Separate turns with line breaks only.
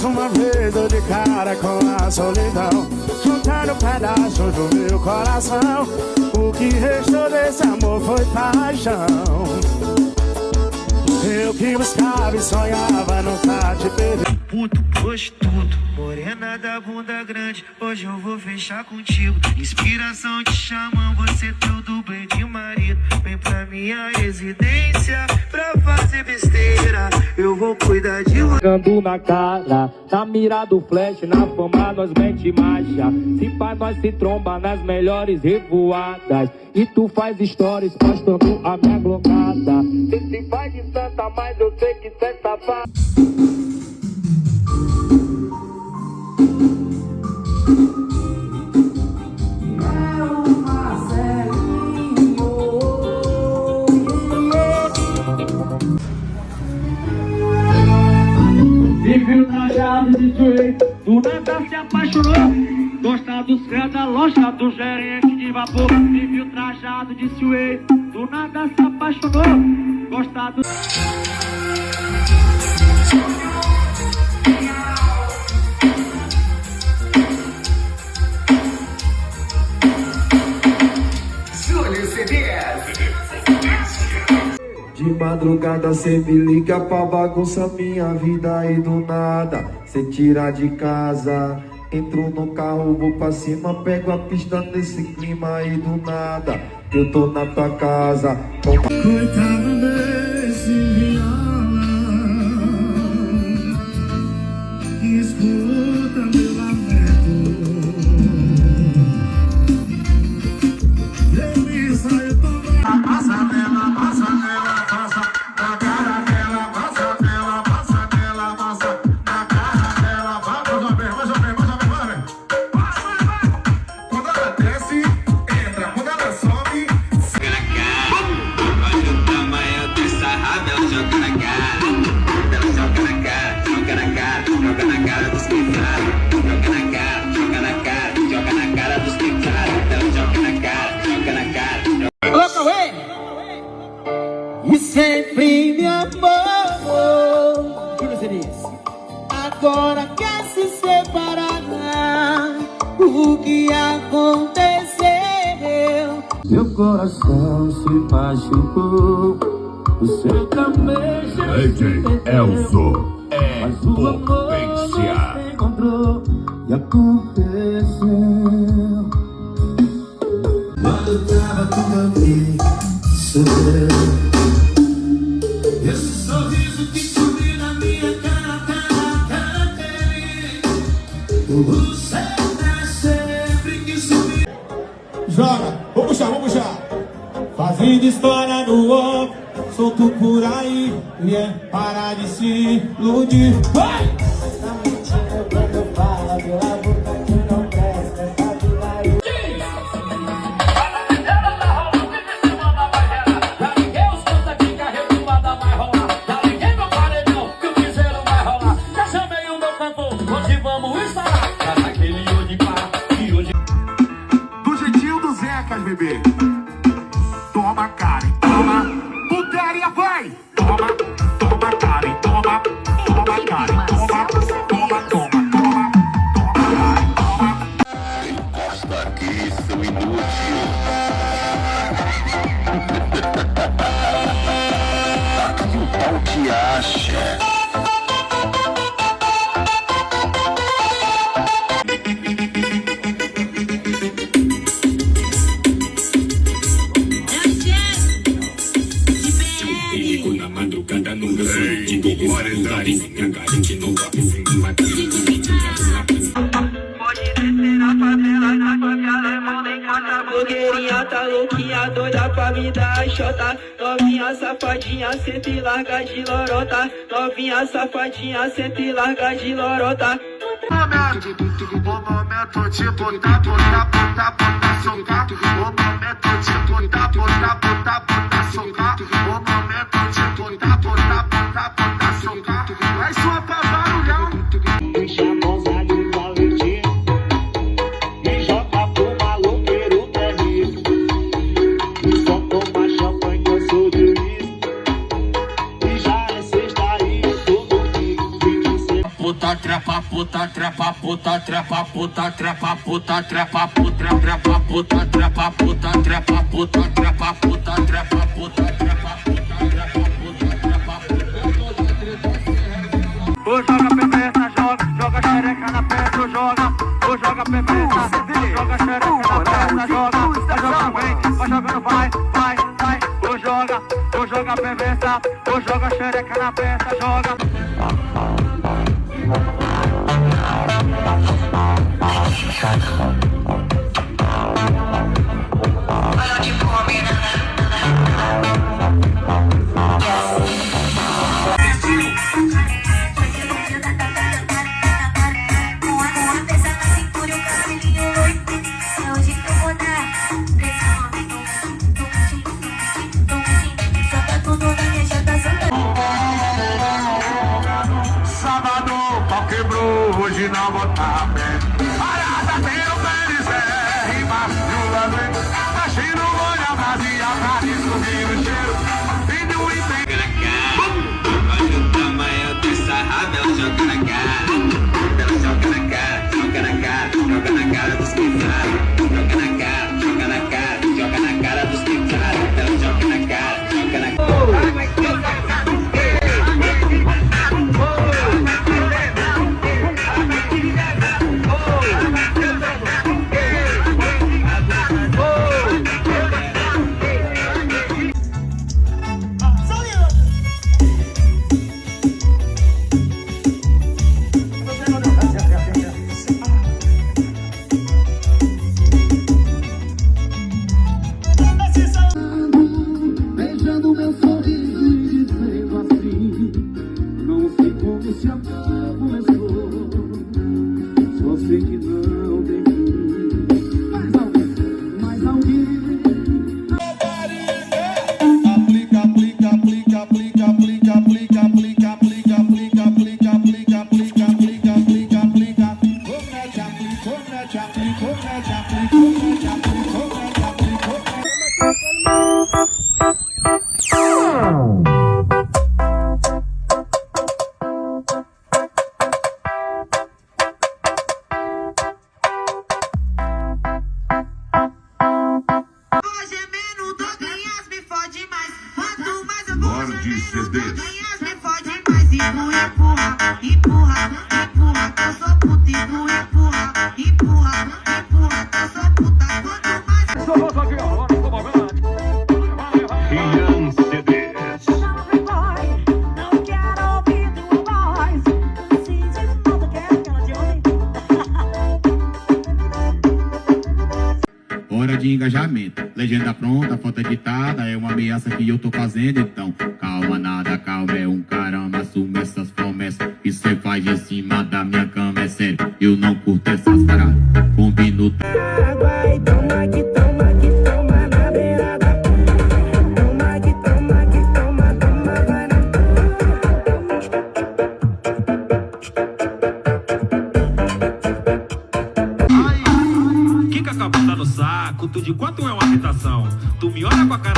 uma vez dou de cara com a solidão, juntando pedaços do meu coração. O que restou desse amor foi paixão. Eu que buscava e sonhava nunca te perder.
Puto, gostoso, morena da bunda grande, hoje eu vou fechar contigo. Inspiração te chamam, você teu dublê de marido. Vem pra minha residência pra fazer besteira, eu vou cuidar de você.
Jogando na cara, na mira do flash, na fama nós mete marcha. Se pá nós se tromba nas melhores revoadas. E tu faz stories postando a minha glocada. Se faz de santa, mas eu sei que cê tá safado.
Vive trajado de suede, do nada se apaixonou. Gosta dos créditos da loja do gerente de vapor. Vive trajado de suede, do nada se apaixonou. Gosta do...
De madrugada cê me liga pra bagunça minha vida e do nada cê tira de casa. Entro no carro, vou pra cima, pego a pista nesse clima e do nada eu tô na tua casa.
Coitado desse violão que escuta meu lamento. Ele saiu tomando a passa dela, passa dela, passa na cara dela, passa dela, passa dela, passa na cara dela. Vai, mais uma vez, mais uma vez, mais uma vez, mais uma vez. Quando ela desce, entra, quando ela sobe,
E sempre me amou. Juro, você disse. Agora quer se separar. O que aconteceu?
Seu coração se machucou. O seu também já
DJ Elzo é
mas o amor
potência.
você encontrou e aconteceu.
Quando eu tava com meu amigo, esse sorriso que subiu na minha cara, cara dele. Você tá sempre que subir.
joga, vamos puxar, vamos puxar. Fazendo história no off, solto por aí, para de se iludir. Vai!
Tá mentindo quando eu falo, pela boca que não presta essa vida aí.
Do jeitinho do Zecas, bebê. Toma, Karen, toma. Putaria, vai! Toma, toma, Karen, toma. Toma, Karen, toma. Toma, toma, toma. Toma, Karen, toma.
Encosta aqui, seu inútil. Aqui o pau te acha.
Na madrugada nunca sou de
Pode descer na favela, na favela é mão em casa. Blogueirinha tá louquinha, doida pra me dar a xota. Novinha safadinha, senta e larga de lorota. Novinha safadinha, senta e larga de lorota.
O momento de botar, botar, botar, botar, socar. O momento de botar, botar, botar, botar, socar. O momento de botar, botar, botar, botar, socar. Vai sua pra barulhão.
Deixa a mãozinha de valente e joga pro maloqueiro terrível. E só toma champanhe que eu sou turista. E já é sexta e eu tô comigo.
puta, trepa puta, trepa puta, trepa puta, trepa puta, trepa puta, trepa puta, trepa puta, trepa puta, trepa puta, trepa puta, trepa puta, trepa puta, trepa puta.
O joga pepeca, joga xereca na pedra, joga. O joga pepeca, joga xereca na pedra, joga. Vai jogando bem, vai jogando, vai. O joga pepeca, o joga xereca na pedra, joga.
Hoje não vou tá bem. Parada tem o PNCR, Márcio Lê. Baixinho no olho, a vazia, Paris, comigo o cheiro. Filho e tem.
Olha o tamanho dessa raba, ela joga na cara. Ela joga na cara, joga na cara, joga na cara dos pintados. Joga na cara, joga na cara, joga na cara dos pintados. Ela joga na cara, joga na cara.
Beijando meu sorriso e dizendo assim: não sei como esse amor começou, só sei que não tem fim. Mas alguém aplica, aplica, aplica, aplica, aplica, aplica, aplica, aplica, aplica, aplica, aplica, aplica, aplica, aplica, aplica, comete, aplica, comete, aplica, comete, aplica, comete, aplica, comete, aplica.
Lorde CDs. Ian CDs.
Hora de engajamento, legenda pronta, foto editada, é uma ameaça que eu tô fazendo, então calma, nada, calma, é um caramba, assume essas promessas que cê faz em cima da minha cama, é sério, eu não curto essas paradas, combino.
Quica a cabeça no saco, tu de quanto é uma habitação? Tu me olha com a cara